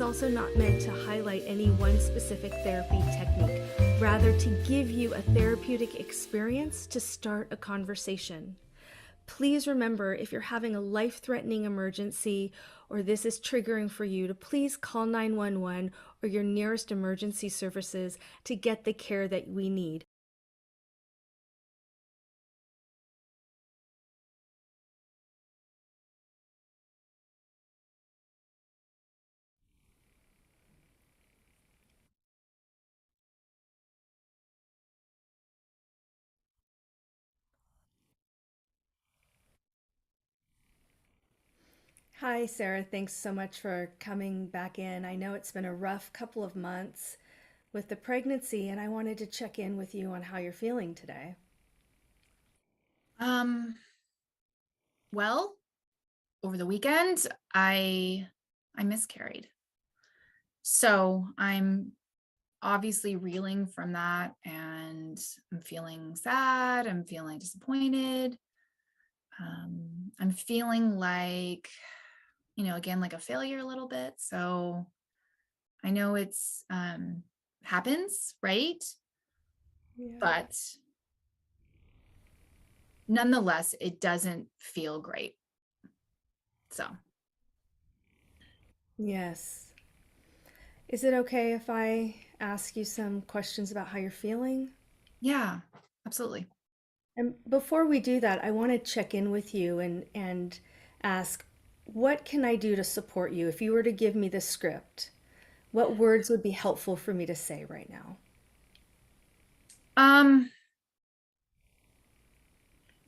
it's also not meant to highlight any one specific therapy technique, rather to give you a therapeutic experience to start a conversation. Please remember, if you're having a life-threatening emergency or this is triggering for you, to please call 911 or your nearest emergency services to get the care that we need. Hi, Sarah. Thanks so much for coming back in. I know it's been a rough couple of months with the pregnancy, and I wanted to check in with you on how you're feeling today. Um, well, over the weekend, I miscarried. So I'm obviously reeling from that, and I'm feeling sad, I'm feeling disappointed. I'm feeling like, again, like a failure a little bit. So I know it's happens, right? Yeah. But nonetheless, it doesn't feel great. So Yes. Is it okay if I ask you some questions about how you're feeling? yeah, absolutely. And before we do that, I want to check in with you and ask, what can I do to support you? If you were to give me the script, what words would be helpful for me to say right now? Um,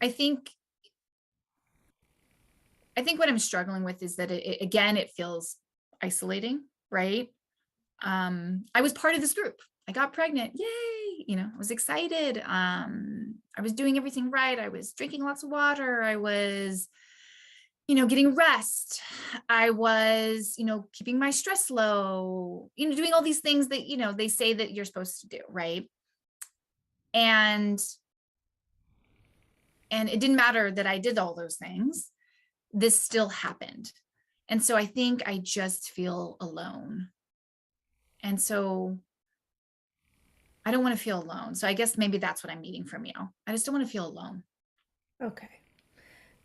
I think I think what I'm struggling with is that again, it feels isolating, right? I was part of this group. I got pregnant. Yay. I was excited. I was doing everything right. I was drinking lots of water. I was, getting rest. I was, keeping my stress low, doing all these things that, they say that you're supposed to do, right? And and it didn't matter that I did all those things. This still happened. And so I think I just feel alone. And so I don't want to feel alone. So I guess maybe that's what I'm needing from you. I just don't want to feel alone. Okay.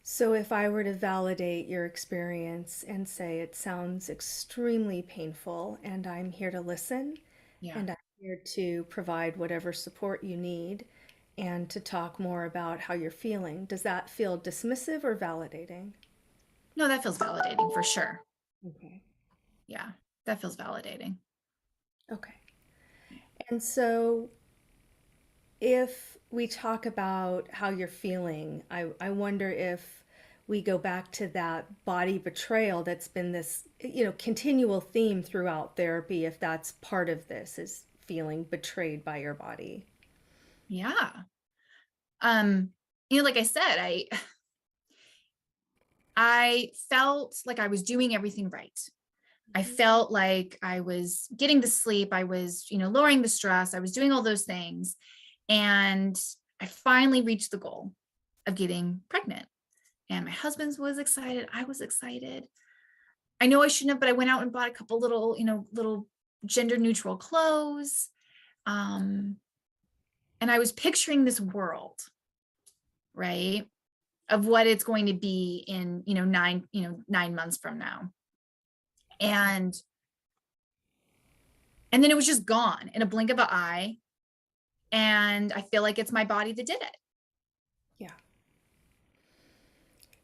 So if I were to validate your experience and say it sounds extremely painful and I'm here to listen Yeah. and I'm here to provide whatever support you need and to talk more about how you're feeling, does that feel dismissive or validating? No, that feels validating for sure. Okay. Yeah. That feels validating. Okay. And so if we talk about how you're feeling, I wonder if we go back to that body betrayal that's been this, continual theme throughout therapy, if that's part of this, is feeling betrayed by your body. Yeah. Um, like I said, I felt like I was doing everything right. I felt like I was getting to sleep. I was, lowering the stress. I was doing all those things. And I finally reached the goal of getting pregnant. And my husband was excited. I was excited. I know I shouldn't have, but I went out and bought a couple little gender neutral clothes. Um, and I was picturing this world, right, of what it's going to be in, 9 months from now. And and then it was just gone in a blink of an eye. And I feel like it's my body that did it. Yeah.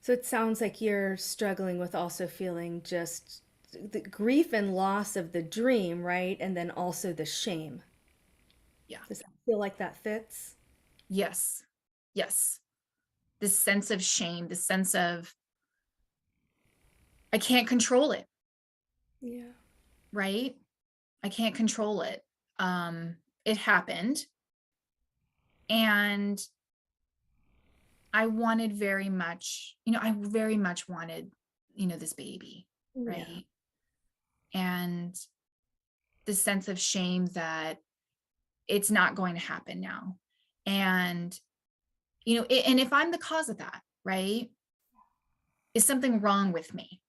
So it sounds like you're struggling with also feeling just the grief and loss of the dream, right? And then also the shame. Yeah. Does that feel like that fits? Yes. Yes. This sense of shame, this sense of I can't control it, Yeah. right? I can't control it. It happened. And I wanted very much, I very much wanted, this baby, Yeah. right? And the sense of shame that it's not going to happen now. And, and if I'm the cause of that, right? Is something wrong with me?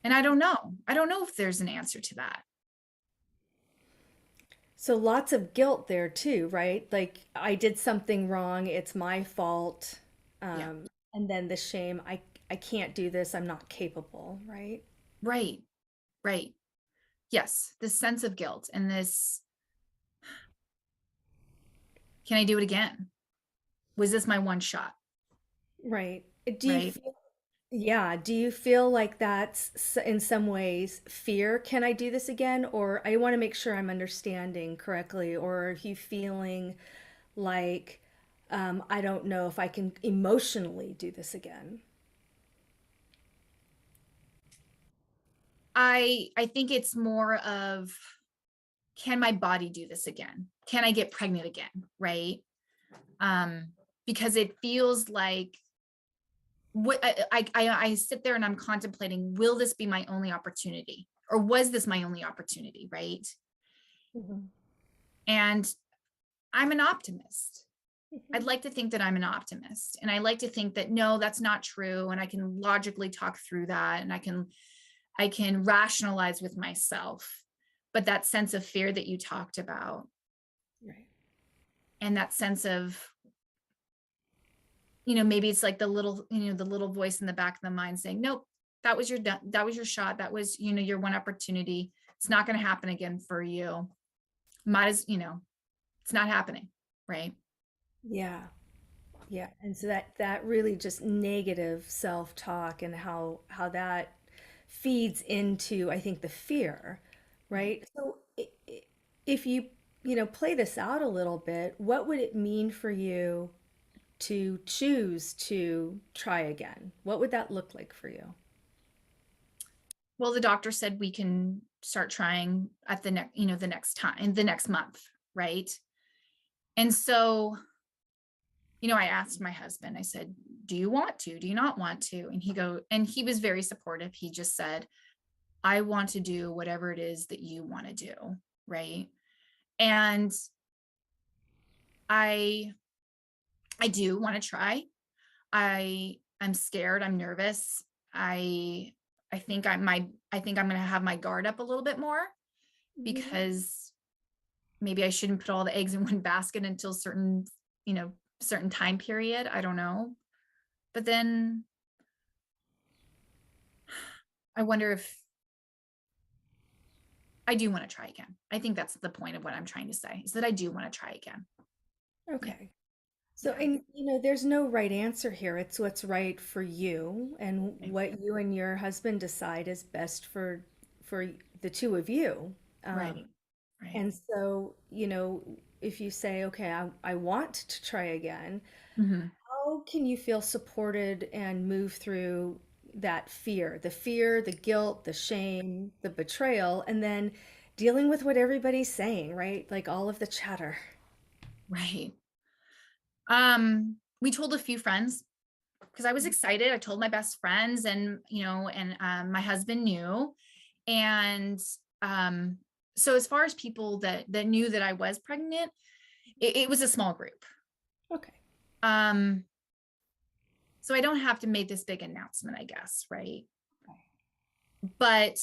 And I don't know if there's an answer to that. So lots of guilt there too, right? Like I did something wrong, it's my fault. Yeah. And then the shame, I can't do this, I'm not capable, right? Right. Right. Yes. This sense of guilt and this, can I do it again? Was this my one shot? Right. Do you Right. feel, yeah, do you feel like that's in some ways fear? Can I do this again? Or I want to make sure I'm understanding correctly. Or are you feeling like I don't know if I can emotionally do this again? I think it's more of, can my body do this again? Can I get pregnant again? Right. Um, because it feels like, what I sit there and I'm contemplating, will this be my only opportunity? Or was this my only opportunity? Right. Mhm. And I'm an optimist. I'd Mhm. like to think that I'm an optimist. And I like to think that no, that's not true. And I can logically talk through that, and I can rationalize with myself. But that sense of fear that you talked about, Right. and that sense of, maybe it's like the little voice in the back of the mind saying, nope, that was your shot. That was, your one opportunity. It's not going to happen again for you. Might as, it's not happening. Right. Yeah. Yeah. And so that really just negative self-talk and how that feeds into, I think, the fear, Right. right? So if you, play this out a little bit, what would it mean for you to choose to try again? What would that look like for you? Well, the doctor said we can start trying at the next time, the next month. Right. And so, I asked my husband, I said, do you want to? Do you not want to? And he was very supportive. He just said, I want to do whatever it is that you want to do. Right. And I I do want to try. I'm scared, I'm nervous. I I think I'm going to have my guard up a little bit more, Mhm. because maybe I shouldn't put all the eggs in one basket until you know, certain time period. I don't know. But then I wonder if I do want to try again. I think that's the point of what I'm trying to say, is that I do want to try again. Yeah. Okay. So, Yeah. and there's no right answer here. It's what's right for you and Right. what you and your husband decide is best for the two of you. Um, Right. Right. and so, if you say, okay, I want to try again, Hmm. how can you feel supported and move through that fear, the guilt, the shame, the betrayal, and then dealing with what everybody's saying, right? Like all of the chatter. Right. We told a few friends, because I was excited. I told my best friends, and my husband knew. And um, so as far as people that knew that I was pregnant, it was a small group. Okay. Um, so I don't have to make this big announcement, I guess, right? But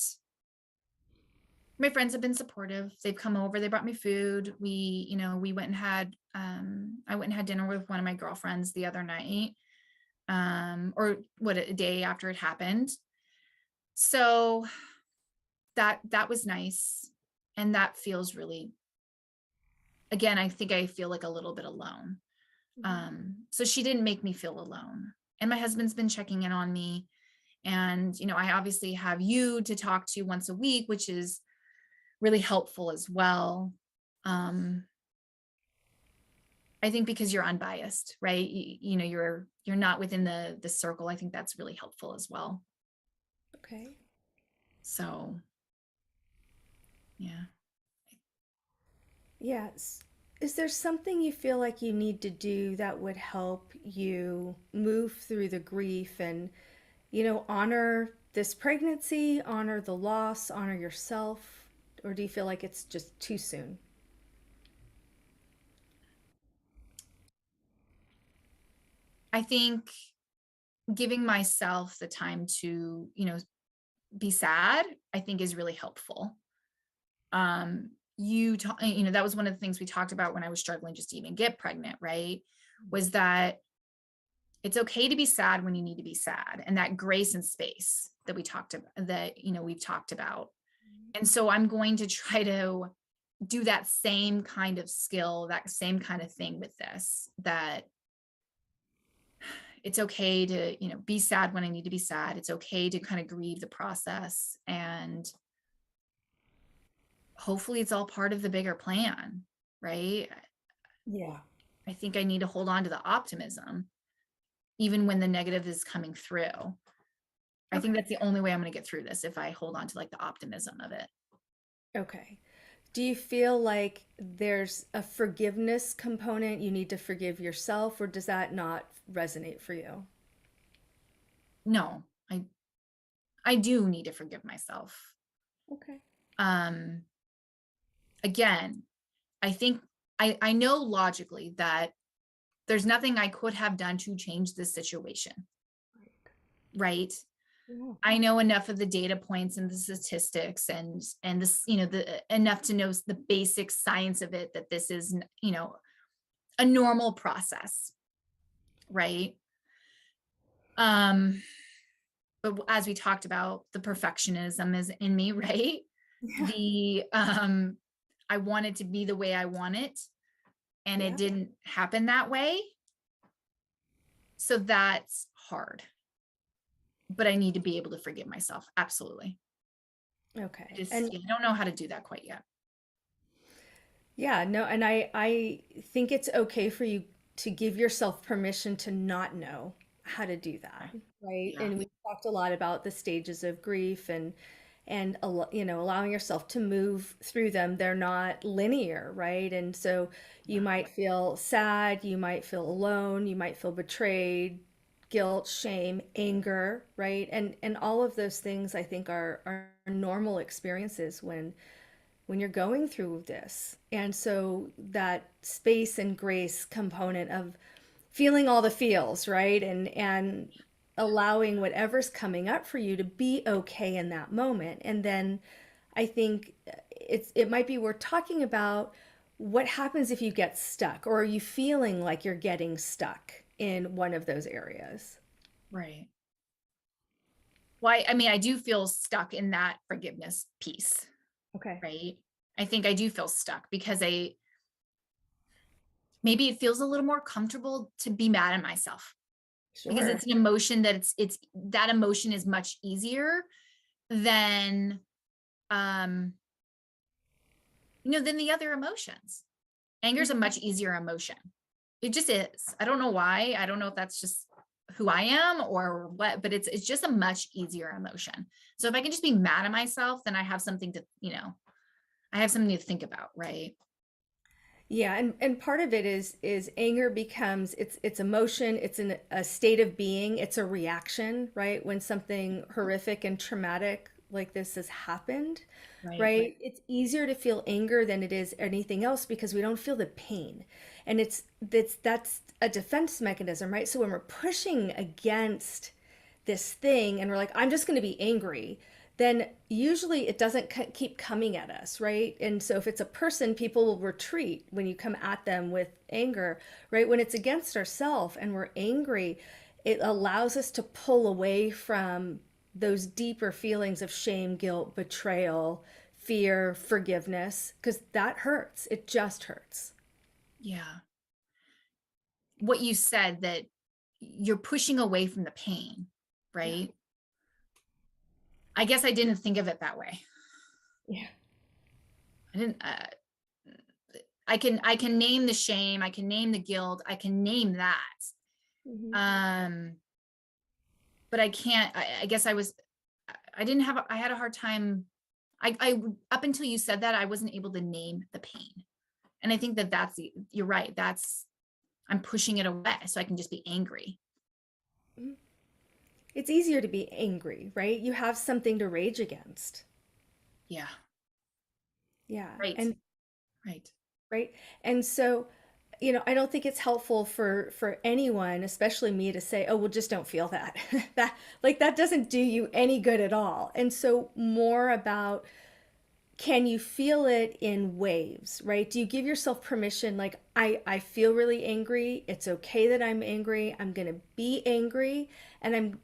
my friends have been supportive. They've come over, they brought me food. We went and had I went and had dinner with one of my girlfriends the other night, or what, a day after it happened. So that was nice. And that feels really, again, I think I feel like a little bit alone. Mhm. So she didn't make me feel alone. And my husband's been checking in on me. And, I obviously have you to talk to once a week, which is really helpful as well. Um, I think because you're unbiased, right? You're not within the circle. I think that's really helpful as well. Okay. So yeah. Yes. Is there something you feel like you need to do that would help you move through the grief and, honor this pregnancy, honor the loss, honor yourself? Or do you feel like it's just too soon? I think giving myself the time to, be sad, I think is really helpful. That was one of the things we talked about when I was struggling just to even get pregnant, right? Was that it's okay to be sad when you need to be sad, and that grace and space that we talked about, that, we've talked about. And so I'm going to try to do that same kind of skill, that same kind of thing with this, that it's okay to, be sad when I need to be sad. It's okay to kind of grieve the process. And hopefully it's all part of the bigger plan, right? Yeah. I think I need to hold on to the optimism, even when the negative is coming through. I think Okay. that's the only way I'm going to get through this, if I hold on to like the optimism of it. Okay. Do you feel like there's a forgiveness component? You need to forgive yourself, or does that not resonate for you? No, I do need to forgive myself. Okay. Um, Again, I think I know logically that there's nothing I could have done to change this situation, right? Yeah. I know enough of the data points and the statistics and this, the enough to know the basic science of it, that this is, a normal process, right? Um, but as we talked about, the perfectionism is in me, right? Yeah. The I want it to be the way I want it, and it Yeah. didn't happen that way. So that's hard. But I need to be able to forgive myself. Absolutely. Okay. Just And I don't know how to do that quite yet. yeah, no, and I think it's okay for you to give yourself permission to not know how to do that, Okay. right? Yeah. And we talked a lot about the stages of grief and allowing yourself to move through them. They're not linear, right? And so you Yeah. might feel sad, you might feel alone, you might feel betrayed, guilt, shame, anger, right? And all of those things I think are normal experiences when you're going through this. And so that space and grace component of feeling all the feels, right? And allowing whatever's coming up for you to be okay in that moment. And then I think it might be worth talking about what happens if you get stuck, or are you feeling like you're getting stuck in one of those areas? Right. Well, I mean, I do feel stuck in that forgiveness piece, Okay. right? I think I do feel stuck because maybe it feels a little more comfortable to be mad at myself, because Sure. it's an emotion that it's that emotion is much easier than um than the other emotions. Anger is a Mhm. much easier emotion. It just is. I don't know why. I don't know if that's just who I am or what, but it's just a much easier emotion. So if I can just be mad at myself, then I have something to, I have something to think about, right? Yeah, and part of it is anger becomes it's emotion, a state of being, it's a reaction, right? When something horrific and traumatic like this has happened, Right. right? It's easier to feel anger than it is anything else because we don't feel the pain. And that's a defense mechanism, right? So when we're pushing against this thing and we're like, I'm just going to be angry, then usually it doesn't keep coming at us, right? And so if it's a person, people will retreat when you come at them with anger, right? When it's against ourselves and we're angry, it allows us to pull away from those deeper feelings of shame, guilt, betrayal, fear, forgiveness, because that hurts. It just hurts. Yeah. What you said, that you're pushing away from the pain, Yeah. right? I guess I didn't think of it that way. Yeah. I didn't, I can name the shame, I can name the guilt, I can name that. Hmm. Um, but I can't, I guess I didn't have, I had a hard time. Up until you said that, I wasn't able to name the pain. And I think that you're right. I'm pushing it away so I can just be angry. It's easier to be angry, right? You have something to rage against. Yeah. Yeah. Right. And Right. right. And so I don't think it's helpful for anyone, especially me, to say, "Oh, well, just don't feel that." That like that doesn't do you any good at all. And so more about, can you feel it in waves, right? Do you give yourself permission, like, I feel really angry. It's okay that I'm angry. I'm going to be angry, and I'm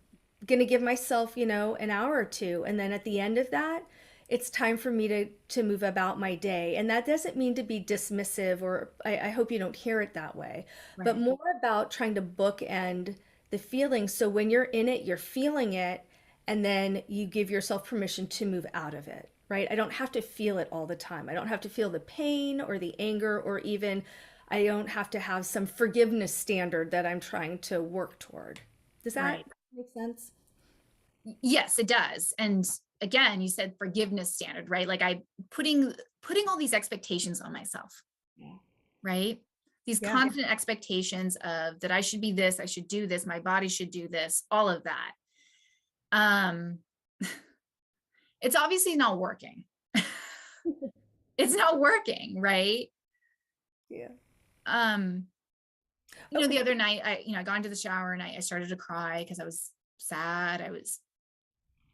going to give myself, an hour or two. And then at the end of that, it's time for me to move about my day. And that doesn't mean to be dismissive, or I hope you don't hear it that way, but Right. more about trying to bookend the feeling. So when you're in it, you're feeling it, and then you give yourself permission to move out of it, right? I don't have to feel it all the time. I don't have to feel the pain or the anger, or even I don't have to have some forgiveness standard that I'm trying to work toward. Does that Right. make sense? Yes, it does. And again, you said forgiveness standard, right? Like I putting all these expectations on myself, Yeah. right? These Yeah. constant expectations of that I should be this, I should do this, my body should do this, all of that. Um, it's obviously not working. It's not working, right? Yeah. Um, Oh, the other night I got into the shower and I started to cry because I was sad.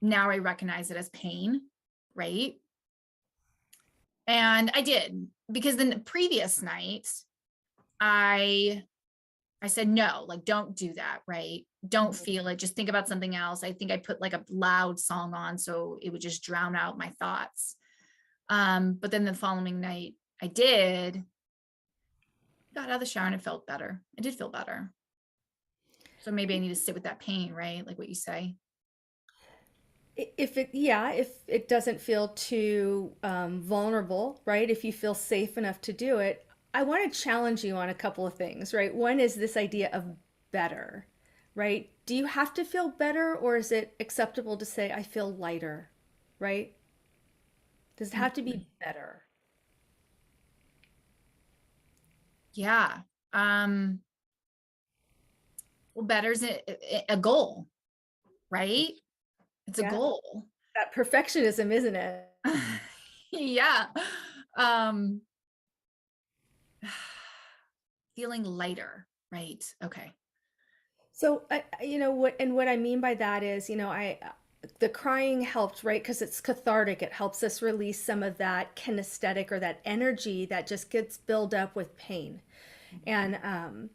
Now I recognize it as pain, right? And I did, because the previous night I I said no, like don't do that, right? Don't feel it. Just think about something else. I think I put like a loud song on so it would just drown out my thoughts. But then the following night I got out of the shower and it felt better. I did feel better. So maybe I need to sit with that pain, right? Like what you say. if it doesn't feel too vulnerable, right? If you feel safe enough to do it, I want to challenge you on a couple of things, right? One is this idea of better, right? Do you have to feel better, or is it acceptable to say, I feel lighter, right? Does it have to be better? Yeah. Um, well, better's a goal, right? It's a Yeah. goal. That perfectionism, isn't it? Yeah. Um, feeling lighter, right? Okay. So what I mean by that is, the crying helped, right? Because it's cathartic. It helps us release some of that kinesthetic or that energy that just gets built up with pain. And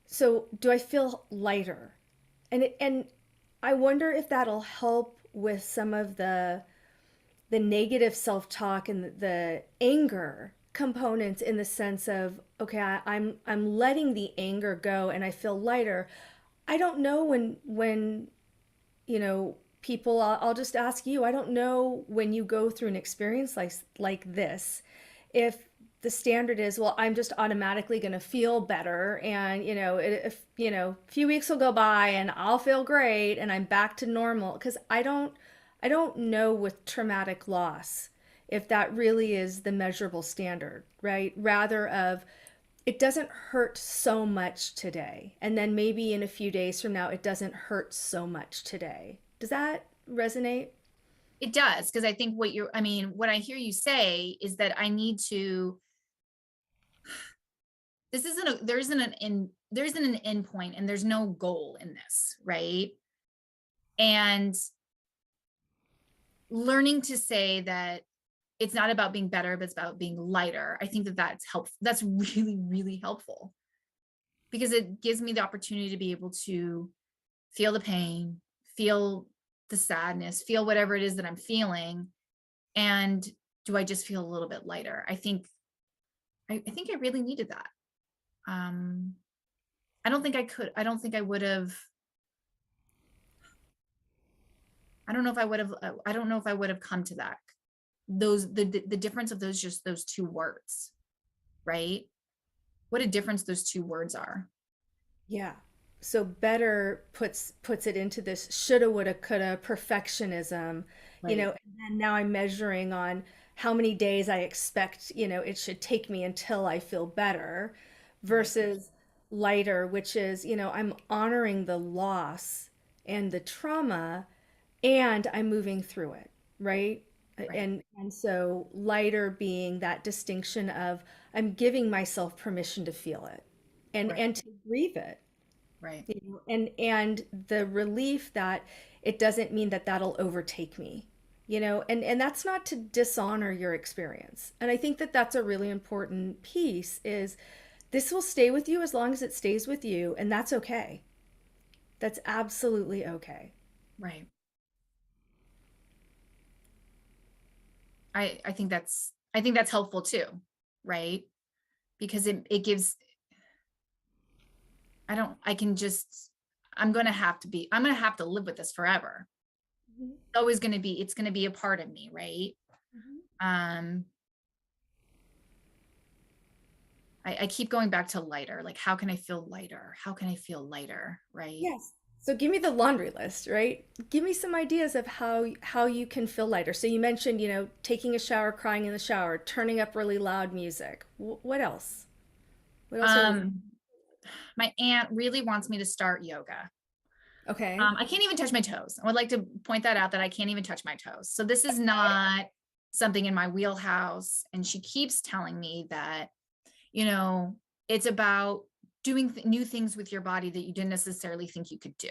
so, do I feel lighter? And I wonder if that'll help with some of the negative self-talk and the anger components, in the sense of, okay, I'm letting the anger go and I feel lighter. I don't know when people, I'll just ask you, I don't know, when you go through an experience like this, if the standard is, well, I'm just automatically going to feel better, and if a few weeks will go by and I'll feel great and I'm back to normal. Because I don't know with traumatic loss if that really is the measurable standard, right? Rather of, it doesn't hurt so much today, and then maybe in a few days from now it doesn't hurt so much today. Does that resonate? It does, because I think what I hear you say is that I need to, this isn't a, there isn't an end point and there's no goal in this, right? And learning to say that it's not about being better, but it's about being lighter. I think that that's helpful. That's really, really helpful, because it gives me the opportunity to be able to feel the pain, feel the sadness, feel whatever it is that I'm feeling. And do I just feel a little bit lighter? I think I really needed that. Um, I don't think I would have, I don't know if I would have, I don't know if I would have come to that. The difference of those two words, right? What a difference those two words are. Yeah. So better puts it into this shoulda, woulda, coulda perfectionism, Right. and then now I'm measuring on how many days I expect, it should take me until I feel better, Right. versus lighter, which is, I'm honoring the loss and the trauma, and I'm moving through it, right? Right. And so lighter being that distinction of I'm giving myself permission to feel it Right. and to grieve it, Right. you know, and the relief that it doesn't mean that that'll overtake me, you know, and that's not to dishonor your experience. And I think that that's a really important piece is this will stay with you as long as it stays with you, and that's okay. That's absolutely okay. Right. I think that's helpful too, right? Because it gives I don't I can just I'm gonna have to live with this forever. Mhm, It's gonna be a part of me, right? mhm. Um, I keep going back to lighter. Like, how can I feel lighter? How can I feel lighter? Right. Yes. So give me the laundry list, right? Give me some ideas of how you can feel lighter. So you mentioned, you know, taking a shower, crying in the shower, turning up really loud music. What else? What else are we? Um, my aunt really wants me to start yoga. Okay. I can't even touch my toes. I would like to point that out that I can't even touch my toes. So this is not something in my wheelhouse. And she keeps telling me that, you know, it's about doing new things with your body that you didn't necessarily think you could do.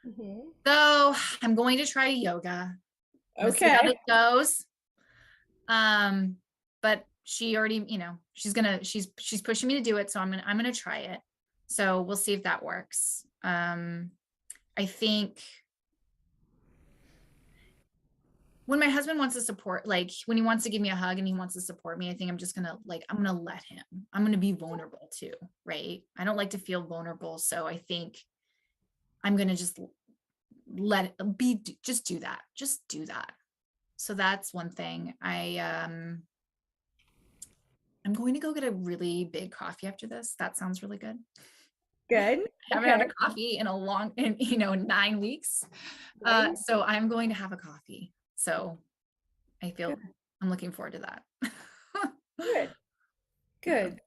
Hmm. So I'm going to try yoga. I'm gonna see how Okay. this goes. Um, but she already, she's pushing me to do it. So I'm gonna try it. So we'll see if that works. I think when my husband wants to support, like when he wants to give me a hug and he wants to support me, I think I'm gonna let him. I'm gonna be vulnerable too, right? I don't like to feel vulnerable. So I think I'm gonna just let it be, just do that. Just do that. So that's one thing. I'm going to go get a really big coffee after this. That sounds really good. Good. I haven't had Okay. a coffee in 9 weeks. Right. So I'm going to have a coffee. So I feel Good. I'm looking forward to that. Good. Yeah, Good.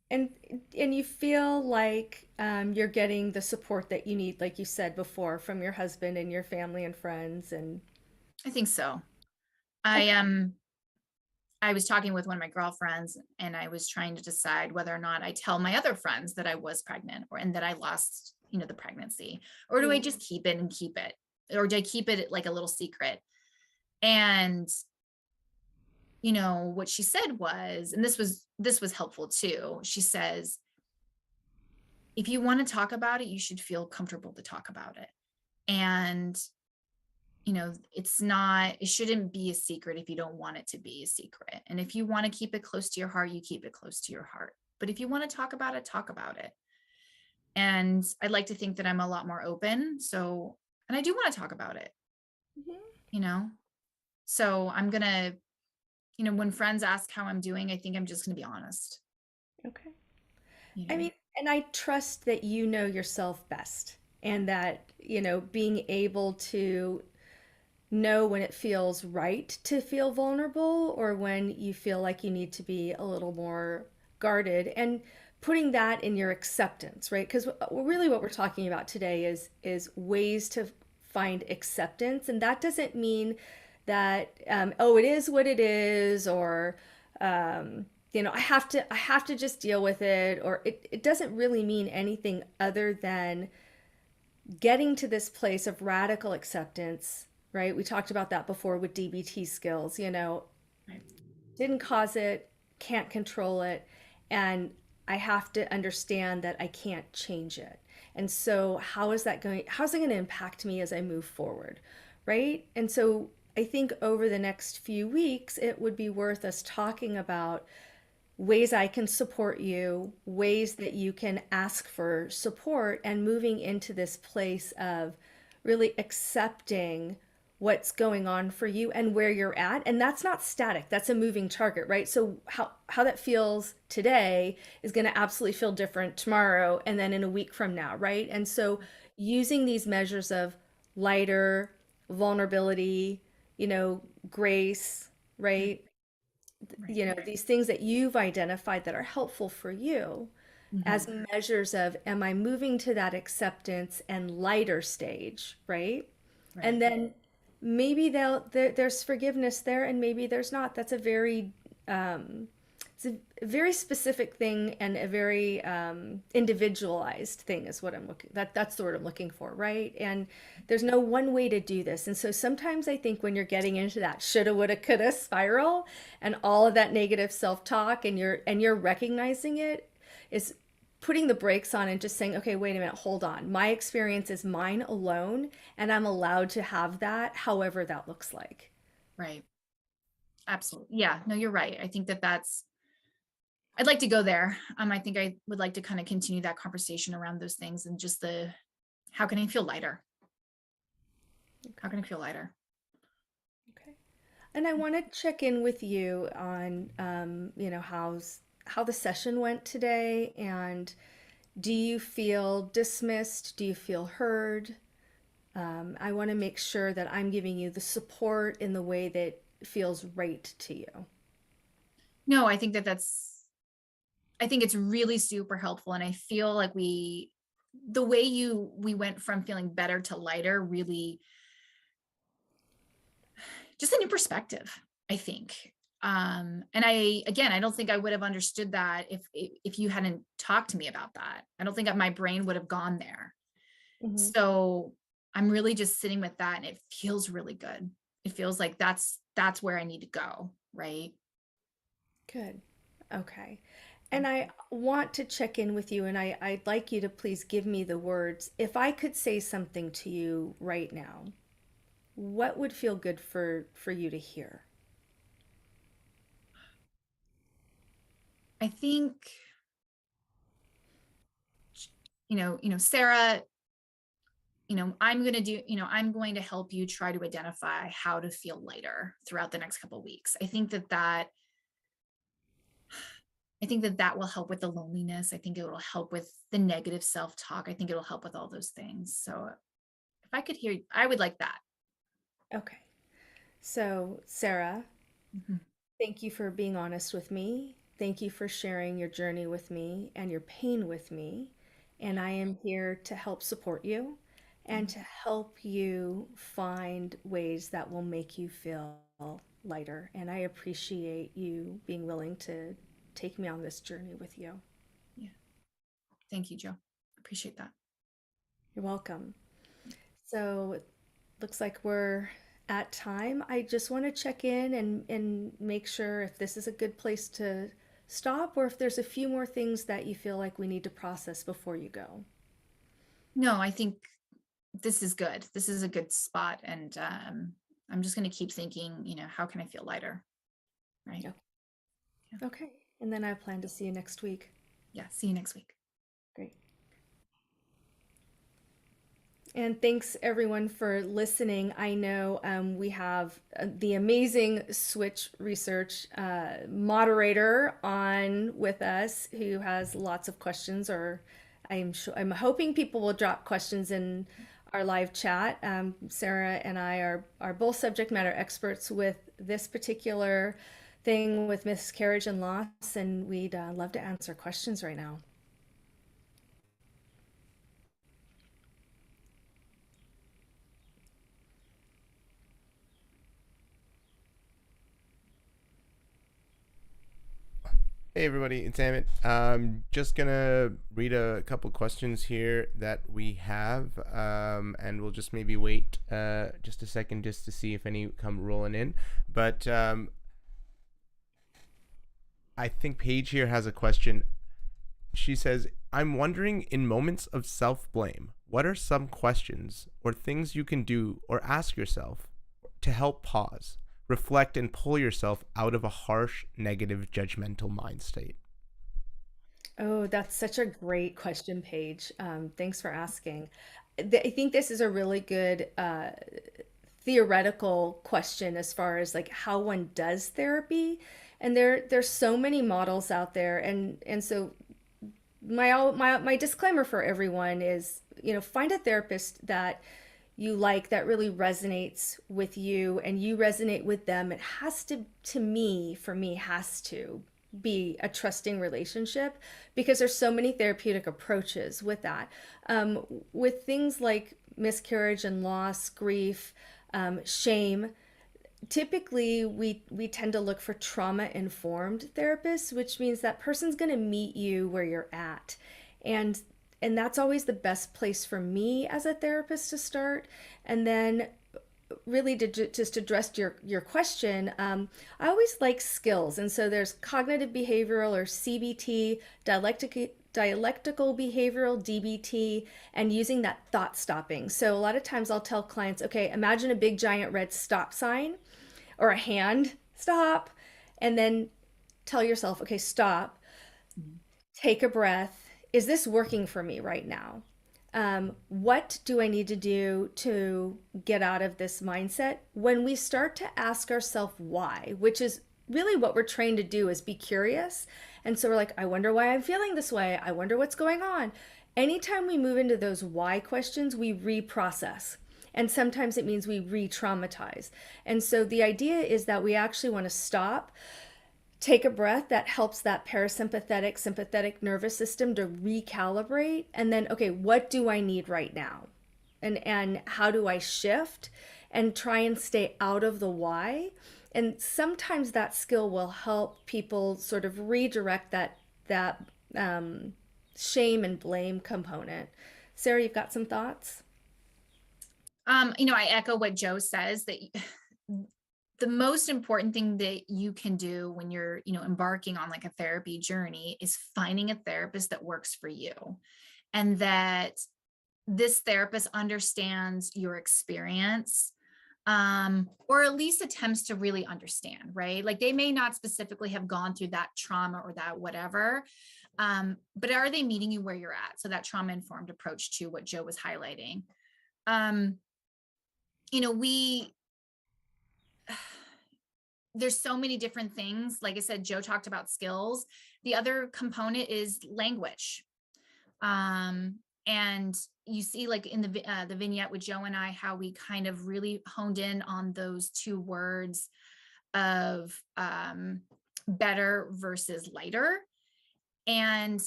And and you feel like you're getting the support that you need, like you said before, from your husband and your family and friends. And I think so. I okay. I was talking with one of my girlfriends and I was trying to decide whether or not I tell my other friends that I was pregnant or and that I lost, the pregnancy, or do I Mm. just keep it and keep it? Or do I keep it like a little secret? And what she said was, and this was helpful too. She says, if you want to talk about it, you should feel comfortable to talk about it. And it shouldn't be a secret if you don't want it to be a secret. And if you want to keep it close to your heart, you keep it close to your heart. But if you want to talk about it, talk about it. And I'd like to think that I'm a lot more open. So, and I do want to talk about it, Mhm. you know? So I'm going to, when friends ask how I'm doing, I think I'm just going to be honest, Okay. you I know? mean, and I trust that you know yourself best and that, you know, being able to know when it feels right to feel vulnerable or when you feel like you need to be a little more guarded and putting that in your acceptance, right? Because really what we're talking about today is ways to find acceptance, and that doesn't mean that oh, it is what it is, or you know, I have to just deal with it, or it doesn't really mean anything other than getting to this place of radical acceptance, right? We talked about that before with DBT skills, you know, Right. didn't cause it, can't control it, and I have to understand that I can't change it. And so how's it going to impact me as I move forward, right? And so I think over the next few weeks it would be worth us talking about ways I can support you, ways that you can ask for support, and moving into this place of really accepting what's going on for you and where you're at. And that's not static, that's a moving target, right? So how that feels today is going to absolutely feel different tomorrow and then in a week from now, right? And so using these measures of lighter vulnerability, you know, grace, Right. right? Right. You know, these things that you've identified that are helpful for you as Mhm. measures of, am I moving to that acceptance and lighter stage, right? Right. And then maybe there's forgiveness there, and maybe there's not. That's a very it's a very specific thing, and a very individualized thing is what I'm looking, that's the word I'm looking for, right? And there's no one way to do this. And so sometimes I think when you're getting into that shoulda, woulda, coulda spiral and all of that negative self-talk, and you're recognizing it, is putting the brakes on and just saying, okay, wait a minute, hold on. My experience is mine alone, and I'm allowed to have that, however that looks like. Right. Absolutely. Yeah, no, you're right. I think that I'd like to go there. I think I would like to kind of continue that conversation around those things, and just how can I feel lighter? How can I feel lighter? Okay. And I want to check in with you on, how the session went today, and do you feel dismissed? Do you feel heard? I want to make sure that I'm giving you the support in the way that feels right to you. No, I think it's really super helpful. And I feel like the way we went from feeling better to lighter, really just a new perspective, I think. And I don't think I would have understood that if you hadn't talked to me about that. I don't think my brain would have gone there. Hmm. So I'm really just sitting with that, and it feels really good. It feels like that's where I need to go, right? Good. Okay. And I want to check in with you, and I'd like you to please give me the words. If I could say something to you right now, what would feel good for you to hear? I think, Sarah, I'm going to help you try to identify how to feel lighter throughout the next couple of weeks. I think that will help with the loneliness. I think it will help with the negative self-talk. I think it'll help with all those things. So if I could hear you, I would like that. Okay. So, Sarah, Mhm. thank you for being honest with me. Thank you for sharing your journey with me and your pain with me. And I am here to help support you and to help you find ways that will make you feel lighter. And I appreciate you being willing to take me on this journey with you. Yeah. Thank you, Joe. Appreciate that. You're welcome. So it looks like we're at time. I just want to check in and make sure if this is a good place to stop, or if there's a few more things that you feel like we need to process before you go. No, I think this is good. This is a good spot. And I'm just going to keep thinking, how can I feel lighter? Right. Yeah. Yeah. Okay. And then I plan to see you next week. Yeah. See you next week. Great. And thanks everyone for listening. I know we have the amazing Switch Research moderator on with us who has lots of questions, or I'm hoping people will drop questions in our live chat. Sarah and I are both subject matter experts with this particular thing with miscarriage and loss, and we'd love to answer questions right now. Hey everybody, it's Amit. I'm just gonna read a couple questions here that we have, and we'll just maybe wait just a second just to see if any come rolling in. But I think Paige here has a question. She says, I'm wondering, in moments of self-blame, what are some questions or things you can do or ask yourself to help pause, reflect, and pull yourself out of a harsh, negative, judgmental mind state? Oh, that's such a great question, Paige. Thanks for asking. I think this is a really good theoretical question as far as like how one does therapy. And there's so many models out there, and so my disclaimer for everyone is, find a therapist that you like, that really resonates with you and you resonate with them. It has to me, for me, has to be a trusting relationship, because there's so many therapeutic approaches with that. With things like miscarriage and loss, grief, Shame. Typically, we tend to look for trauma-informed therapists, which means that person's going to meet you where you're at. And that's always the best place for me as a therapist to start. And then really to just address your question, I always like skills. And so there's cognitive behavioral or CBT, dialectical behavioral DBT, and using that thought stopping. So a lot of times I'll tell clients, okay, imagine a big giant red stop sign or a hand stop, and then tell yourself, okay, stop, take a breath. Is this working for me right now? What do I need to do to get out of this mindset? When we start to ask ourselves why, which is really what we're trained to do, is be curious. And so we're like, I wonder why I'm feeling this way. I wonder what's going on. Anytime we move into those why questions, we reprocess. And sometimes it means we re-traumatize. And so the idea is that we actually want to stop, take a breath. That helps that parasympathetic, sympathetic nervous system to recalibrate. And then, okay, what do I need right now? And how do I shift and try and stay out of the why? And sometimes that skill will help people sort of redirect that shame and blame component. Sarah, you've got some thoughts? I echo what Joe says, that the most important thing that you can do when you're, embarking on like a therapy journey is finding a therapist that works for you, and that this therapist understands your experience, or at least attempts to really understand, right? Like they may not specifically have gone through that trauma or that whatever, but are they meeting you where you're at? So that trauma-informed approach to what Joe was highlighting. We there's so many different things. Like I said, Joe talked about skills. The other component is language. And you see like in the vignette with Joe and I, how we kind of really honed in on those two words of better versus lighter. And,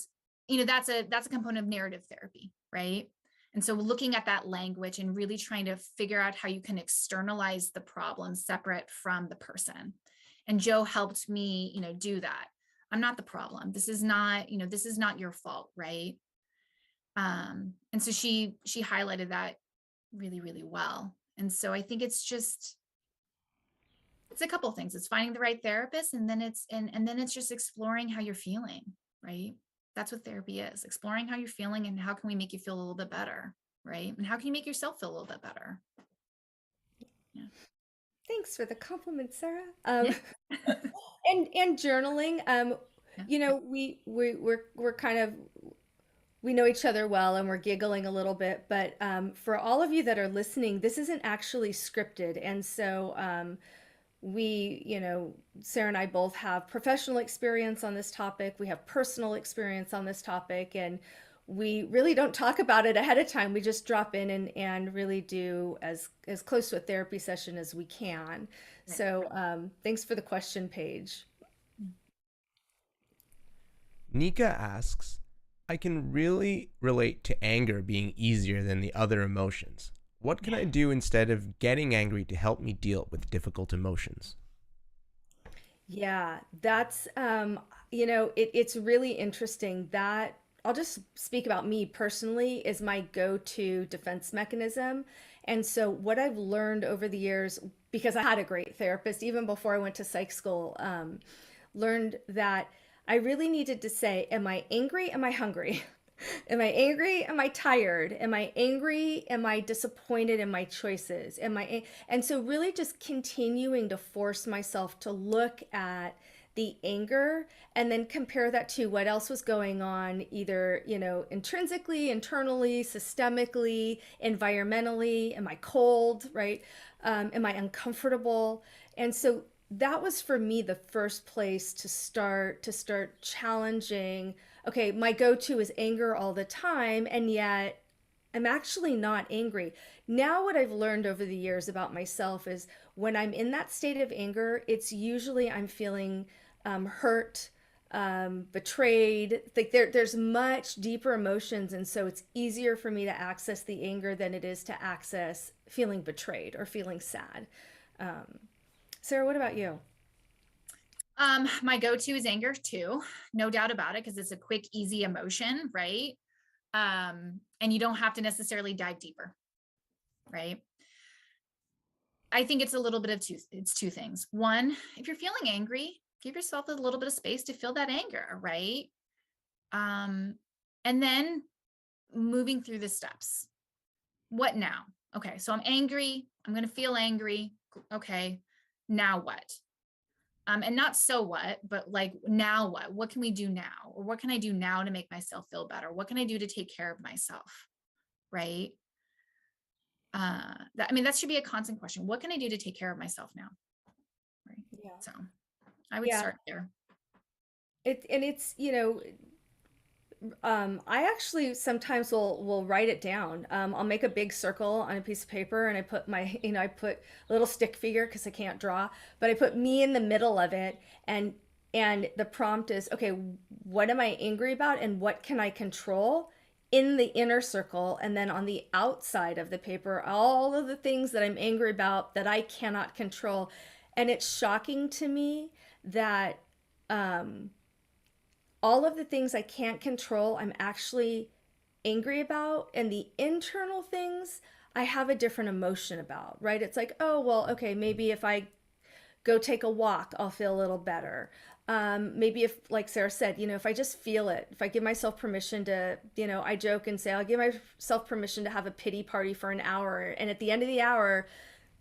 that's a component of narrative therapy, right? And so looking at that language and really trying to figure out how you can externalize the problem separate from the person. And Joe helped me, do that. I'm not the problem. This is not, this is not your fault, right? And so she highlighted that really, really well. And so I think it's a couple of things. It's finding the right therapist, and then it's just exploring how you're feeling, right? That's what therapy is, exploring how you're feeling and how can we make you feel a little bit better, right? And how can you make yourself feel a little bit better? Yeah. Thanks for the compliment, Sarah. Yeah. And journaling. Yeah. We're kind of, we know each other well and we're giggling a little bit, but for all of you that are listening, this isn't actually scripted. And so Sarah and I both have professional experience on this topic. We have personal experience on this topic, and we really don't talk about it ahead of time. We just drop in and really do as close to a therapy session as we can. Right. So thanks for the question, Paige. Nika asks, I can really relate to anger being easier than the other emotions. What can I do instead of getting angry to help me deal with difficult emotions? Yeah, that's it's really interesting. That I'll just speak about me personally is my go-to defense mechanism. And so what I've learned over the years, because I had a great therapist even before I went to psych school, learned that I really needed to say, am I angry? Am I hungry? Am I angry? Am I tired? Am I angry? Am I disappointed in my choices? And so really just continuing to force myself to look at the anger and then compare that to what else was going on, either, intrinsically, internally, systemically, environmentally. Am I cold, right? Am I uncomfortable? And so that was for me the first place to start challenging. Okay, my go-to is anger all the time, and yet I'm actually not angry. Now what I've learned over the years about myself is when I'm in that state of anger, it's usually I'm feeling hurt, betrayed. Like there's much deeper emotions, and so it's easier for me to access the anger than it is to access feeling betrayed or feeling sad. Sarah, what about you? My go-to is anger too, no doubt about it, because it's a quick, easy emotion, right? And you don't have to necessarily dive deeper, right? I think it's a little bit of two things. One, if you're feeling angry, give yourself a little bit of space to feel that anger, right? Um, and then moving through the steps. What now? Okay, so I'm angry. I'm going to feel angry. Okay, now what? And not so what, but like now what? What can we do now? Or what can I do now to make myself feel better? What can I do to take care of myself? Right? That should be a constant question. What can I do to take care of myself now? Right. Yeah. So I would Yeah. start there. It's, I actually sometimes will write it down. I'll make a big circle on a piece of paper and I put I put a little stick figure because I can't draw, but I put me in the middle of it, and the prompt is, okay, what am I angry about and what can I control in the inner circle? And then on the outside of the paper, all of the things that I'm angry about that I cannot control. And it's shocking to me that um, all of the things I can't control, I'm actually angry about. And the internal things, I have a different emotion about, right? It's like, oh, well, okay, maybe if I go take a walk, I'll feel a little better. Maybe if, like Sarah said, if I just feel it, if I give myself permission to, I joke and say, I'll give myself permission to have a pity party for an hour. And at the end of the hour,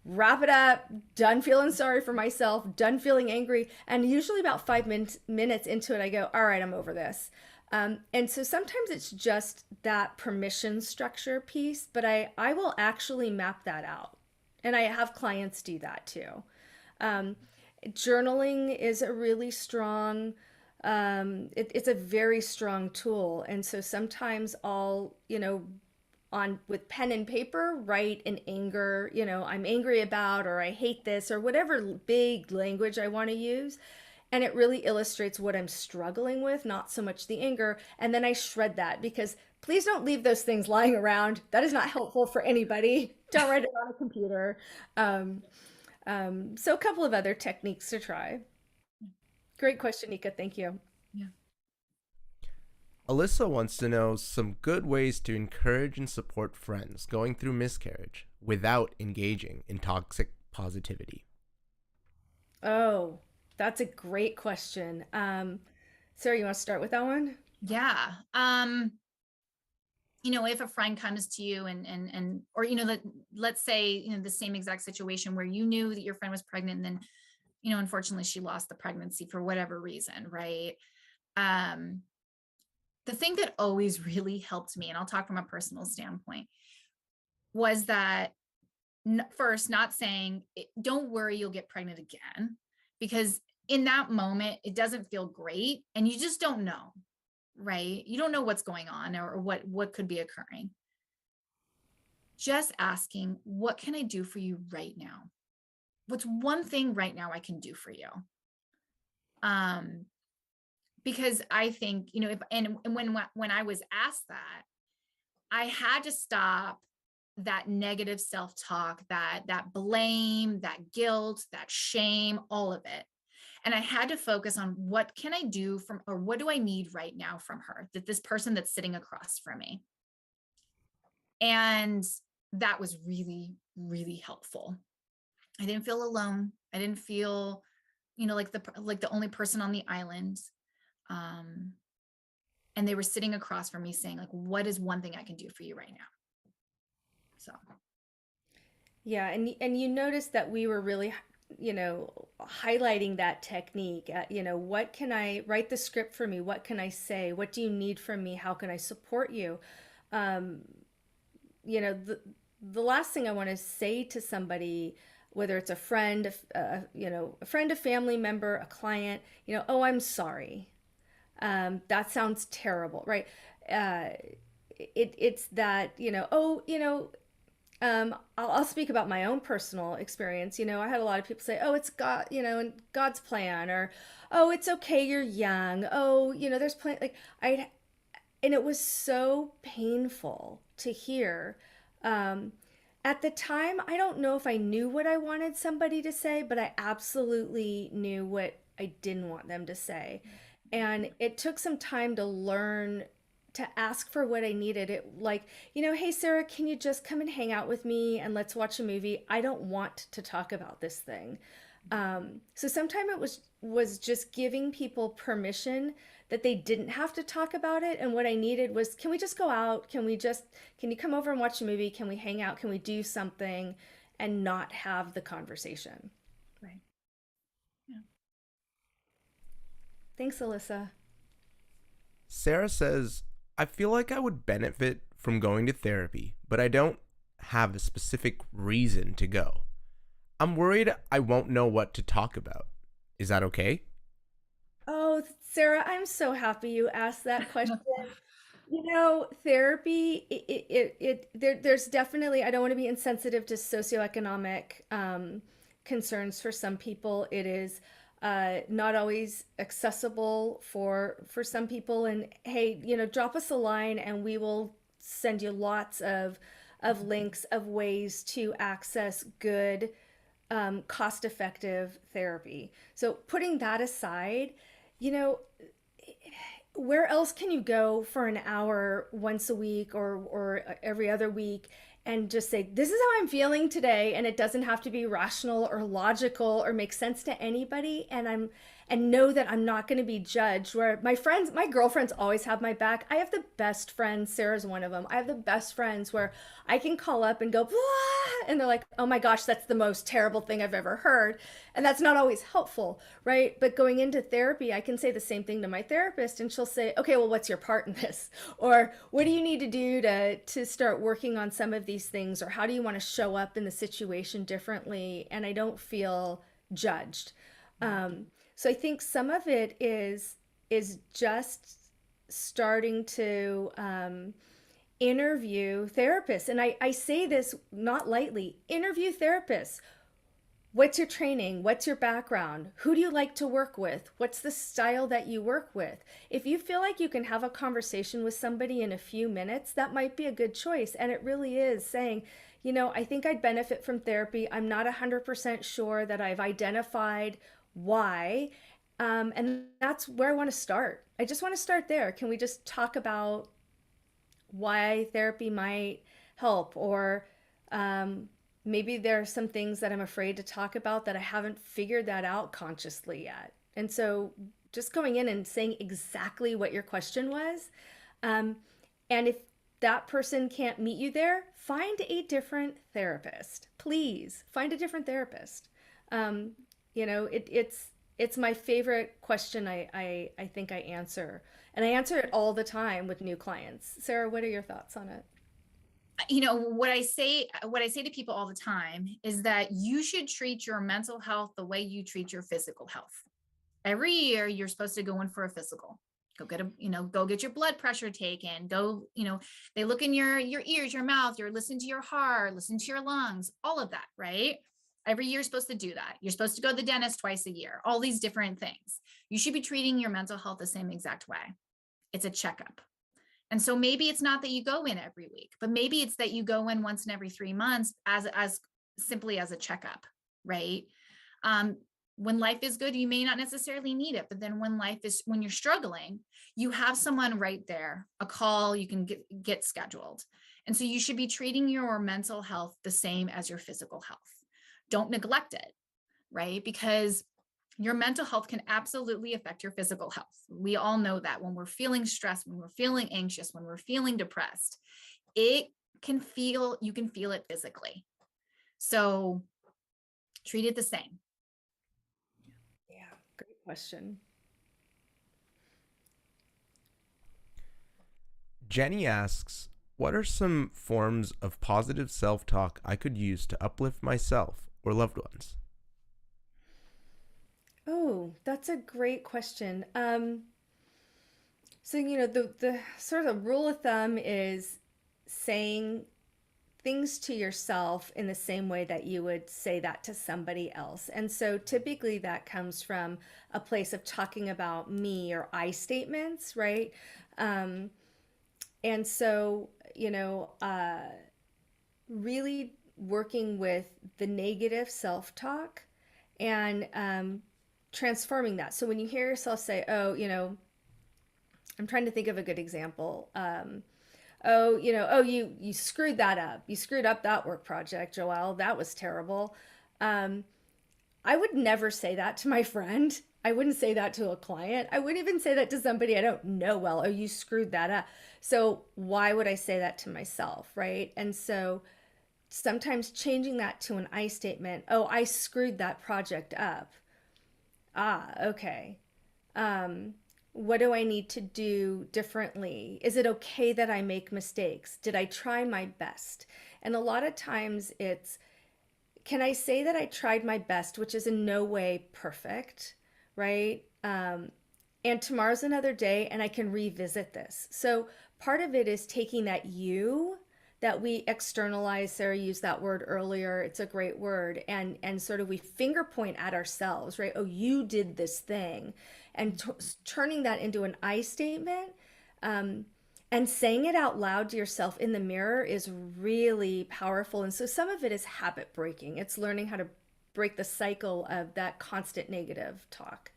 wrap it up, done feeling sorry for myself, done feeling angry. And usually about 5 minutes into it, I go, all right, I'm over this. And so sometimes it's just that permission structure piece, but I will actually map that out. And I have clients do that too. Um, Journaling is a really strong, it's a very strong tool. And so sometimes I'll, on with pen and paper, write an anger, I'm angry about, or I hate this, or whatever big language I want to use. And it really illustrates what I'm struggling with, not so much the anger. And then I shred that, because please don't leave those things lying around. That is not helpful for anybody. Don't write it on a computer. Um, so a couple of other techniques to try. Great question, Nika. Thank you. Yeah. Alyssa wants to know some good ways to encourage and support friends going through miscarriage without engaging in toxic positivity. Oh, that's a great question. Sarah, you want to start with that one? Yeah. If a friend comes to you and or let's say the same exact situation where you knew that your friend was pregnant, and then unfortunately she lost the pregnancy for whatever reason, right? The thing that always really helped me, and I'll talk from a personal standpoint, was that first, not saying, don't worry, you'll get pregnant again, because in that moment it doesn't feel great and you just don't know, right? You don't know what's going on, or what could be occurring. Just asking, what can I do for you right now? What's one thing right now I can do for you? Because I think, if and when I was asked that, I had to stop that negative self-talk, that blame, that guilt, that shame, all of it. And I had to focus on, what can I do from, or what do I need right now from her, that this person that's sitting across from me. And that was really, really helpful. I didn't feel alone. I didn't feel, like the only person on the island. And they were sitting across from me saying, like, what is one thing I can do for you right now? So Yeah, and you noticed that we were really, highlighting that technique. What can I write the script for me? What can I say? What do you need from me? How can I support you? Um, the last thing I want to say to somebody, whether it's a friend, a friend, a family member, a client, oh, I'm sorry. That sounds terrible, right? Uh, it's that, oh, I'll speak about my own personal experience. I had a lot of people say, "Oh, it's God, and God's plan," or, "Oh, it's okay, you're young." Oh, there's plenty. Like I, and it was so painful to hear. Um, at the time, I don't know if I knew what I wanted somebody to say, but I absolutely knew what I didn't want them to say. And it took some time to learn to ask for what I needed. It like, hey Sarah, can you just come and hang out with me and let's watch a movie? I don't want to talk about this thing. So sometimes it was just giving people permission that they didn't have to talk about it. And what I needed was, can we just go out? Can you come over and watch a movie? Can we hang out? Can we do something and not have the conversation? Right. Yeah. Thanks, Alyssa. Sarah says, I feel like I would benefit from going to therapy, but I don't have a specific reason to go. I'm worried I won't know what to talk about. Is that okay? Oh, Sarah, I'm so happy you asked that question. Therapy, there's definitely, I don't want to be insensitive to socioeconomic concerns for some people. It is not always accessible for some people. And hey, drop us a line and we will send you lots of links of ways to access good, cost-effective therapy. So putting that aside, you know, where else can you go for an hour once a week or every other week and just say, this is how I'm feeling today, and it doesn't have to be rational or logical or make sense to anybody, and know that I'm not going to be judged. Where my girlfriends always have my back. I have the best friends. Sarah's one of them. I have the best friends where I can call up and go, blah, and they're like, oh my gosh, that's the most terrible thing I've ever heard. And that's not always helpful, right? But going into therapy, I can say the same thing to my therapist, and she'll say, okay, well, what's your part in this? Or what do you need to do to start working on some of these things? Or how do you want to show up in the situation differently? And I don't feel judged. So I think some of it is just starting to interview therapists. And I say this not lightly, interview therapists. What's your training? What's your background? Who do you like to work with? What's the style that you work with? If you feel like you can have a conversation with somebody in a few minutes, that might be a good choice. And it really is saying, I think I'd benefit from therapy. I'm not 100% sure that I've identified why. And that's where I want to start. I just want to start there. Can we just talk about why therapy might help? Or maybe there are some things that I'm afraid to talk about that I haven't figured that out consciously yet. And so just going in and saying exactly what your question was. And if that person can't meet you there, find a different therapist. Please find a different therapist. It's my favorite question I think I answer. And I answer it all the time with new clients. Sarah, what are your thoughts on it? What I say to people all the time is that you should treat your mental health the way you treat your physical health. Every year you're supposed to go in for a physical. Go get your blood pressure taken. They look in your ears, your mouth, you're listening to your heart, listen to your lungs, all of that, right? Every year you're supposed to do that. You're supposed to go to the dentist twice a year, all these different things. You should be treating your mental health the same exact way. It's a checkup. And so maybe it's not that you go in every week, but maybe it's that you go in once in every 3 months as simply as a checkup, right? When life is good, you may not necessarily need it, but then when you're struggling, you have someone right there, a call you can get scheduled. And so you should be treating your mental health the same as your physical health. Don't neglect it, right? Because your mental health can absolutely affect your physical health. We all know that when we're feeling stressed, when we're feeling anxious, when we're feeling depressed, you can feel it physically. So treat it the same. Yeah, great question. Jenny asks, what are some forms of positive self-talk I could use to uplift myself or loved ones? Oh, that's a great question. So the sort of rule of thumb is saying things to yourself in the same way that you would say that to somebody else. And so typically that comes from a place of talking about me or I statements, right? Um, and so, really working with the negative self talk and transforming that. So when you hear yourself say, oh, I'm trying to think of a good example. Oh, you screwed that up. You screwed up that work project, Joelle. That was terrible. Um, I would never say that to my friend. I wouldn't say that to a client. I wouldn't even say that to somebody I don't know well. Oh, you screwed that up. So why would I say that to myself, right? And so sometimes changing that to an I statement. Oh, I screwed that project up. Ah, okay. What do I need to do differently? Is it okay that I make mistakes? Did I try my best? And a lot of times it's, can I say that I tried my best, which is in no way perfect, right? And tomorrow's another day and I can revisit this. So part of it is taking that you that we externalize. Sarah used that word earlier. It's a great word. And sort of we finger point at ourselves, right? Oh, you did this thing. And turning that into an I statement, and saying it out loud to yourself in the mirror is really powerful. And so some of it is habit breaking. It's learning how to break the cycle of that constant negative talk.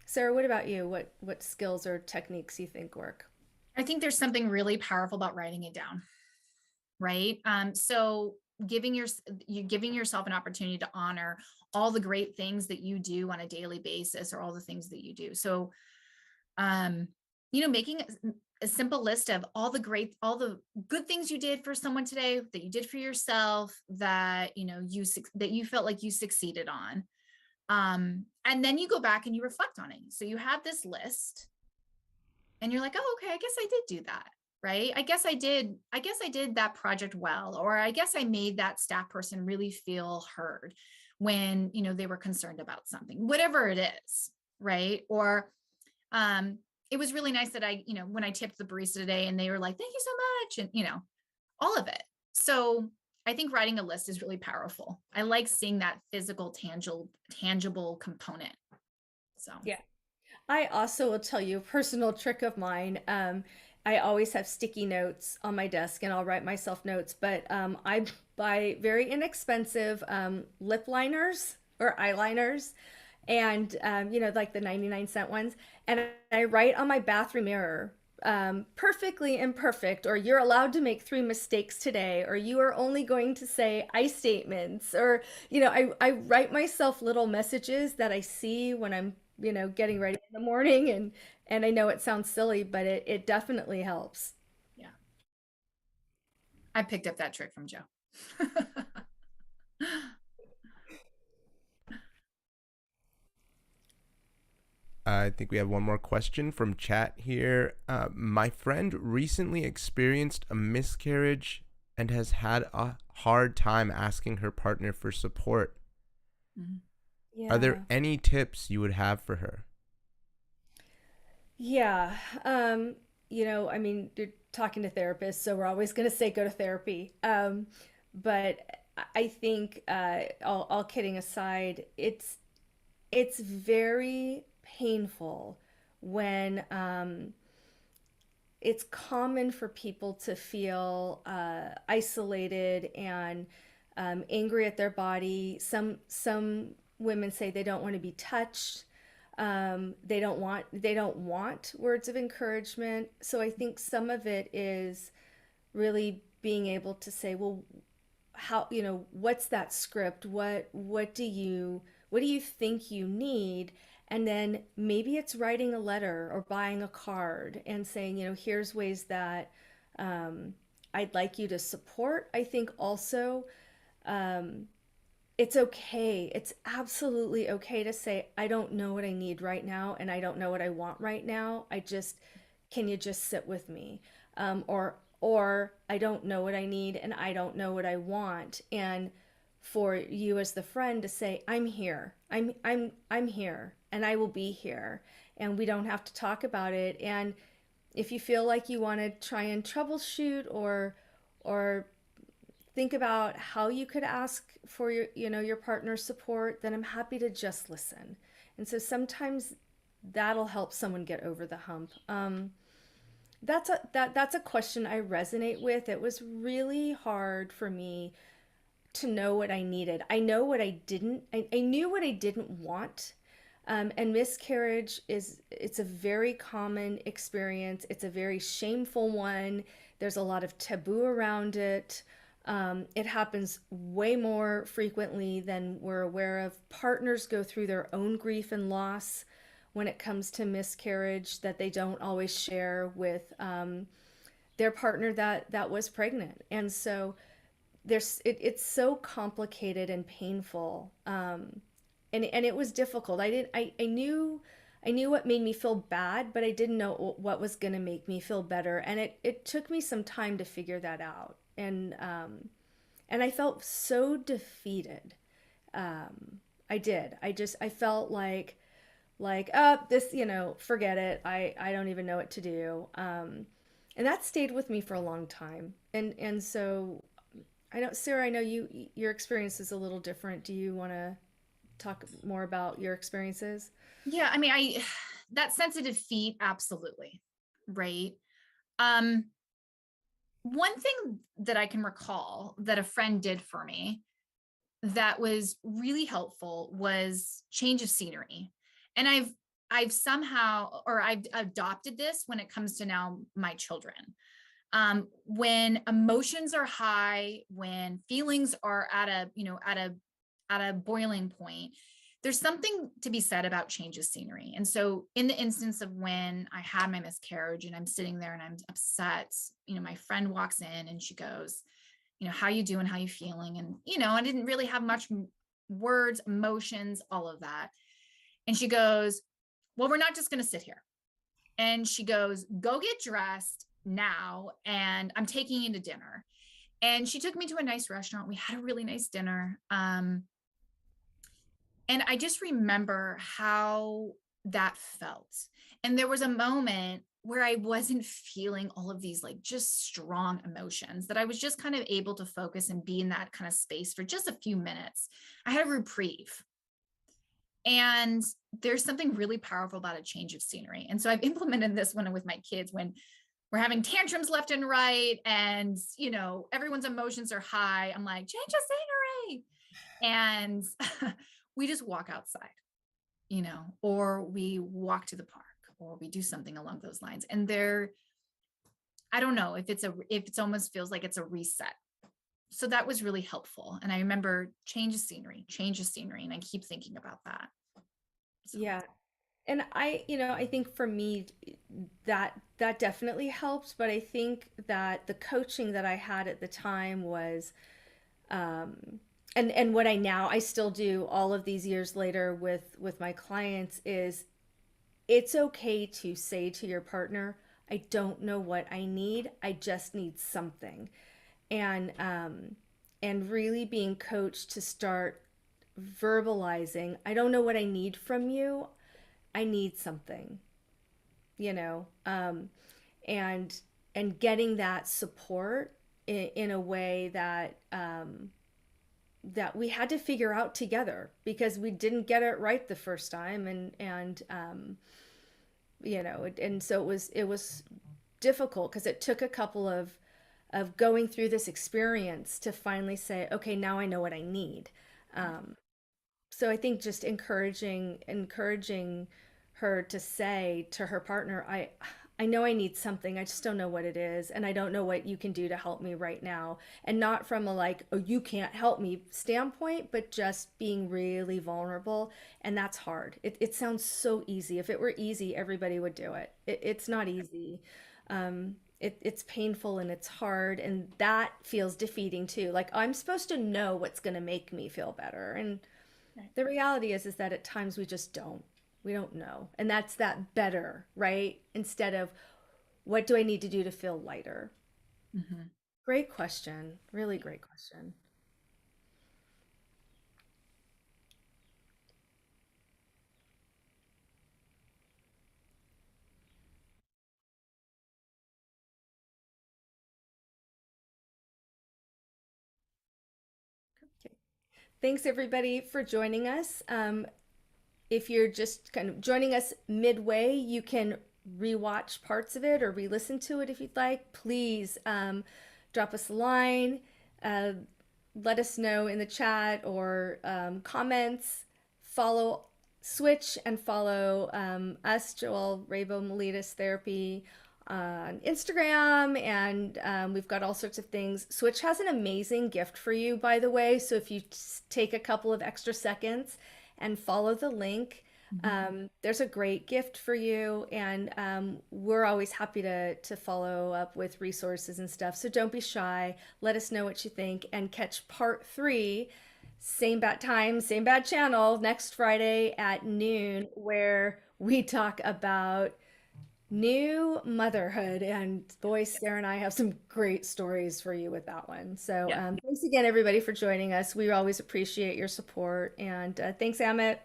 Sarah, what about you? What skills or techniques you think work? I think there's something really powerful about writing it down, right? So you giving yourself an opportunity to honor all the great things that you do on a daily basis, or all the things that you do. So, making a simple list of all the good things you did for someone today, that you did for yourself, that that you felt like you succeeded on. And then you go back and you reflect on it. So you have this list and you're like, oh, okay, I guess I did do that. Right. I guess I did that project well, or I guess I made that staff person really feel heard when, they were concerned about something, whatever it is. Right. Or, it was really nice that when I tipped the barista today and they were like, thank you so much. And, all of it. So I think writing a list is really powerful. I like seeing that physical, tangible component. So, Yeah. I also will tell you a personal trick of mine. I always have sticky notes on my desk and I'll write myself notes, but I buy very inexpensive lip liners or eyeliners and, like the 99-cent ones. And I write on my bathroom mirror, perfectly imperfect, or you're allowed to make 3 mistakes today, or you are only going to say I statements, or, I write myself little messages that I see when I'm getting ready in the morning, and I know it sounds silly, but it definitely helps. yeah, I picked up that trick from Joe. I think we have one more question from chat here. My friend recently experienced a miscarriage and has had a hard time asking her partner for support. Mhm. Are there Yeah. any tips you would have for her? Yeah. I mean, you're talking to therapists, so we're always going to say go to therapy. But I think, all kidding aside, it's very painful when it's common for people to feel isolated and angry at their body. Some women say they don't want to be touched. They don't want words of encouragement. So I think some of it is really being able to say, well, how, what's that script? What do you think you need? And then maybe it's writing a letter or buying a card and saying, here's ways that I'd like you to support. I think also, um, it's okay. It's absolutely okay to say, I don't know what I need right now, and I don't know what I want right now. Can you just sit with me? Or I don't know what I need and I don't know what I want. And for you as the friend to say, I'm here. I'm here and I will be here. And we don't have to talk about it. And if you feel like you want to try and troubleshoot or think about how you could ask for your partner's support, then I'm happy to just listen. And so sometimes that'll help someone get over the hump. That's a question I resonate with. It was really hard for me to know what I needed. I knew what I didn't want. And miscarriage it's a very common experience. It's a very shameful one. There's a lot of taboo around it. It happens way more frequently than we're aware of. Partners go through their own grief and loss when it comes to miscarriage that they don't always share with their partner that was pregnant. And so it's so complicated and painful, and it was difficult. I knew what made me feel bad, but I didn't know what was going to make me feel better, and it took me some time to figure that out. And I felt so defeated. I did. I felt like, oh, this, forget it. I don't even know what to do. And that stayed with me for a long time. And so I know, Sarah, I know your experience is a little different. Do you want to talk more about your experiences? Yeah, I mean, that sensitive feet, absolutely. Right. Um, One thing that I can recall that a friend did for me that was really helpful was change of scenery. And I've somehow, or I've adopted this when it comes to now my children. When emotions are high, when feelings are at a boiling point, there's something to be said about change of scenery. And so in the instance of when I had my miscarriage and I'm sitting there and I'm upset, my friend walks in and she goes, how you doing? How you feeling? And, I didn't really have much words, emotions, all of that. And she goes, well, we're not just going to sit here. And she goes, go get dressed now. And I'm taking you to dinner. And she took me to a nice restaurant. We had a really nice dinner. And I just remember how that felt. And there was a moment where I wasn't feeling all of these like just strong emotions, that I was just kind of able to focus and be in that kind of space for just a few minutes. I had a reprieve. And there's something really powerful about a change of scenery. And so I've implemented this one with my kids when we're having tantrums left and right. And, everyone's emotions are high. I'm like, change of scenery. And we just walk outside, or we walk to the park, or we do something along those lines. And I don't know if it's almost feels like it's a reset. So that was really helpful. And I remember change of scenery. And I keep thinking about that. So. Yeah. And I think for me that definitely helped, but I think that the coaching that I had at the time was and what I still do all of these years later with my clients is it's okay to say to your partner, I don't know what I need. I just need something. And really being coached to start verbalizing, I don't know what I need from you. I need something, you know, and getting that support in a way that we had to figure out together because we didn't get it right the first time, and so it was difficult because it took a couple of going through this experience to finally say, okay, now I know what I need. So I think just encouraging her to say to her partner, I know I need something. I just don't know what it is, and I don't know what you can do to help me right now. And not from a like, oh, you can't help me standpoint, but just being really vulnerable. And that's hard. It sounds so easy. If it were easy, everybody would do it. It's not easy. It's painful and it's hard, and that feels defeating too. Like I'm supposed to know what's going to make me feel better, and the reality is that at times we just don't. We don't know. And that's that better, right? Instead of what do I need to do to feel lighter? Mhm. Great question. Really great question. Thanks everybody for joining us. If you're just kind of joining us midway, you can rewatch parts of it or re-listen to it if you'd like. Please drop us a line. Let us know in the chat or comments. Follow Switch and follow us, Joelle Rabo Maletis Therapy, on Instagram, and we've got all sorts of things. Switch has an amazing gift for you, by the way. So if you take a couple of extra seconds and follow the link, there's a great gift for you, and we're always happy to follow up with resources and stuff. So don't be shy. Let us know what you think, and catch part 3, same bad time, same bad channel, next Friday at noon, where we talk about new motherhood. And boy, Sarah and I have some great stories for you with that one. So thanks again, everybody, for joining us. We always appreciate your support. And thanks, Amit.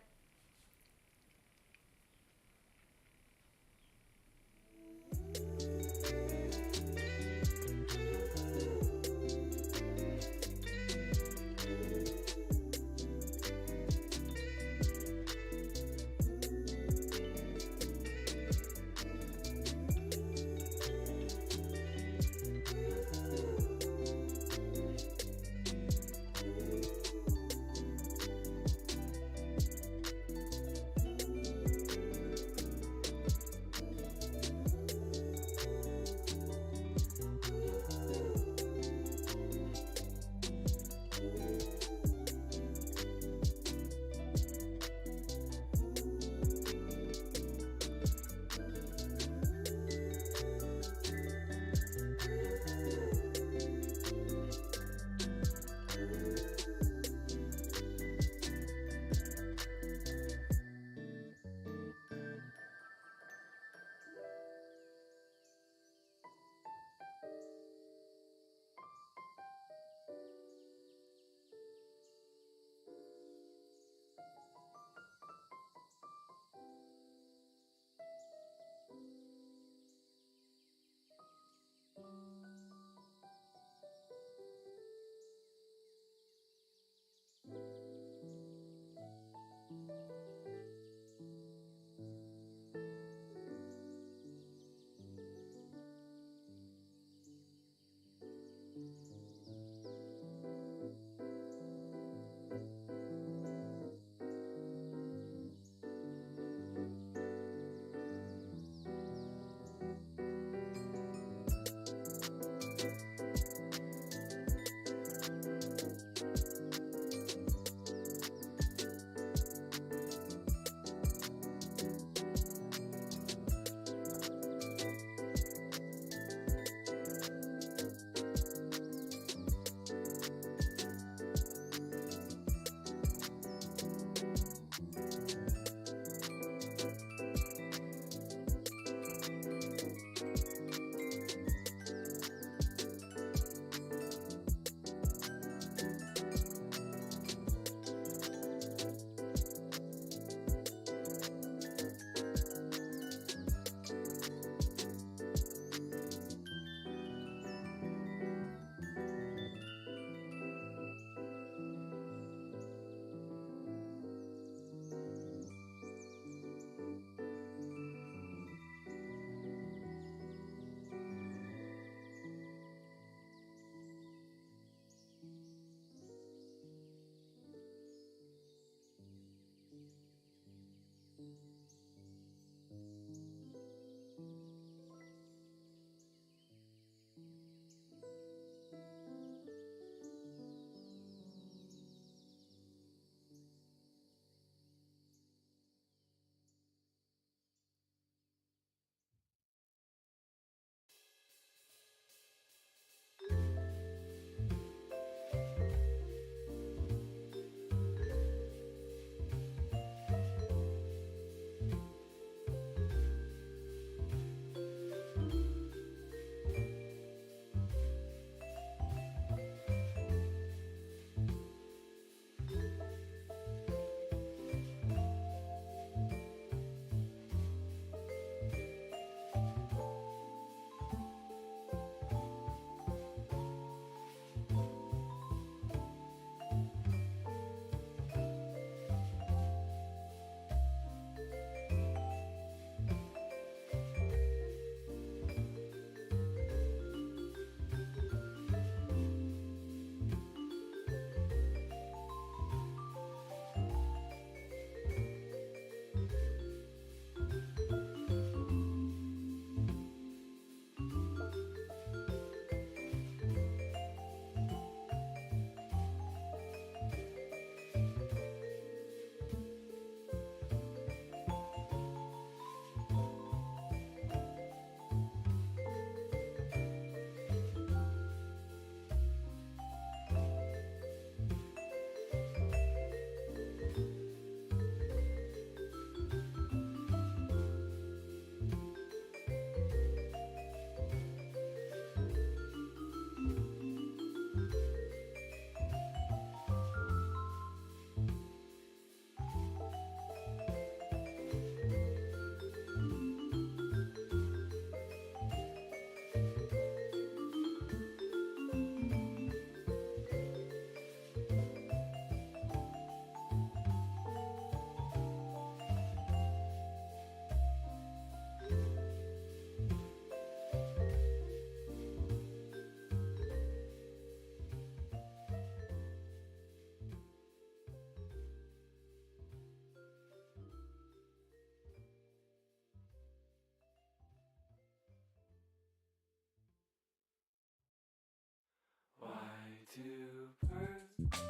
Two birds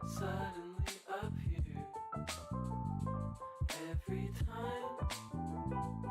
suddenly appear every time